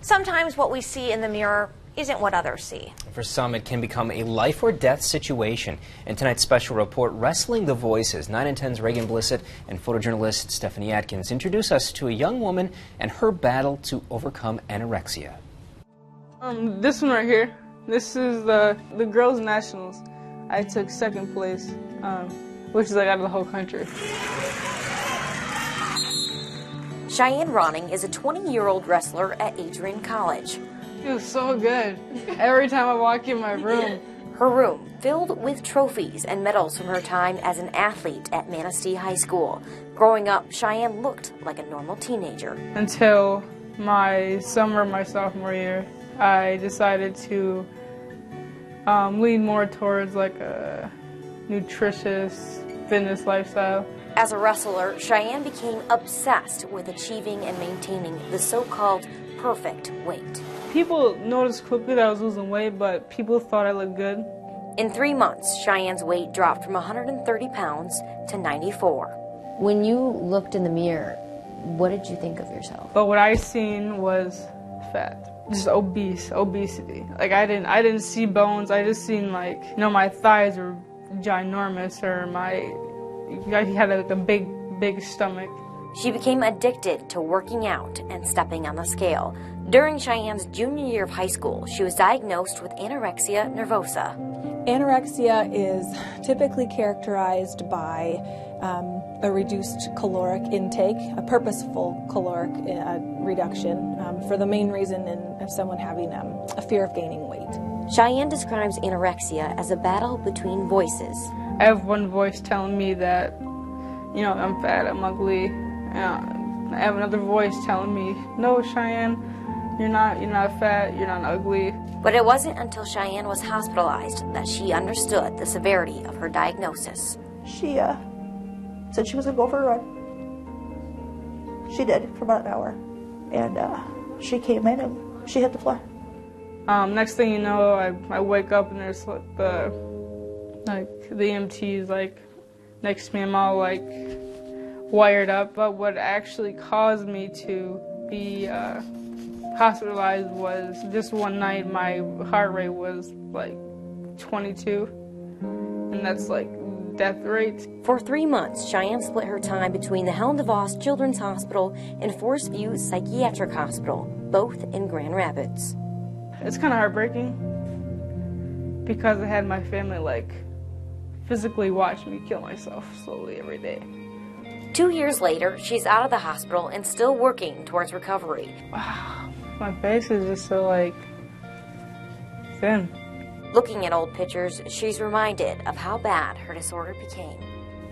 Sometimes what we see in the mirror isn't what others see. For some, it can become a life or death situation. In tonight's special report, Wrestling the Voices, 9 and 10's Reagan Blissett and photojournalist Stephanie Atkins introduce us to a young woman and her battle to overcome anorexia. This one right here, this is the girls' nationals. I took second place, which is like out of the whole country. Shyann Ronning is a 20-year-old wrestler at Adrian College. It was so good. Every time I walk in my room. Her room filled with trophies and medals from her time as an athlete at Manistee High School. Growing up, Shyann looked like a normal teenager. Until my sophomore year, I decided to lean more towards like a nutritious fitness lifestyle. As a wrestler, Shyann became obsessed with achieving and maintaining the so-called perfect weight. People noticed quickly that I was losing weight, but people thought I looked good. In 3 months, Cheyenne's weight dropped from 130 pounds to 94. When you looked in the mirror, what did you think of yourself? But what I seen was fat, just obesity. Like I didn't see bones. I just seen like, you know, my thighs were ginormous, or I had a big stomach. She became addicted to working out and stepping on the scale. During Cheyenne's junior year of high school, she was diagnosed with anorexia nervosa. Anorexia is typically characterized by a reduced caloric intake, a purposeful caloric reduction, for the main reason of someone having a fear of gaining weight. Shyann describes anorexia as a battle between voices. I have one voice telling me that, you know, I'm fat, I'm ugly. I have another voice telling me, no, Shyann, you're not fat, you're not ugly. But it wasn't until Shyann was hospitalized that she understood the severity of her diagnosis. She said she was going to go for a run. She did, for about an hour. And she came in and she hit the floor. Next thing you know, I wake up and there's like the EMTs like next to me. I'm all like wired up. But what actually caused me to be hospitalized was just one night my heart rate was like 22, and that's like death rate. For 3 months, Shyann split her time between the Helen DeVos Children's Hospital and Forest View Psychiatric Hospital, both in Grand Rapids. It's kind of heartbreaking because I had my family like physically watch me kill myself slowly every day. 2 years later, she's out of the hospital and still working towards recovery. Wow, my face is just so like thin. Looking at old pictures, she's reminded of how bad her disorder became.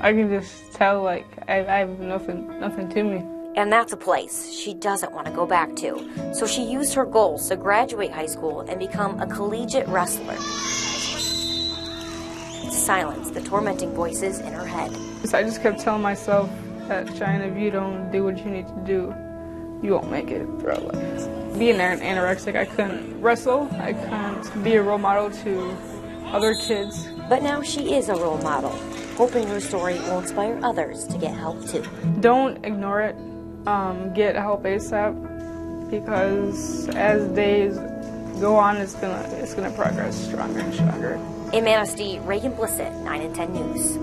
I can just tell like I have nothing to me. And that's a place she doesn't want to go back to. So she used her goals to graduate high school and become a collegiate wrestler to silence the tormenting voices in her head. So I just kept telling myself that, Shyann, if you don't do what you need to do, you won't make it throughout life. Being anorexic, I couldn't wrestle. I couldn't be a role model to other kids. But now she is a role model, hoping her story will inspire others to get help too. Don't ignore it. Get help ASAP, because as days go on, it's gonna progress stronger and stronger. In Manistee, Reagan Blissett, 9 and 10 News.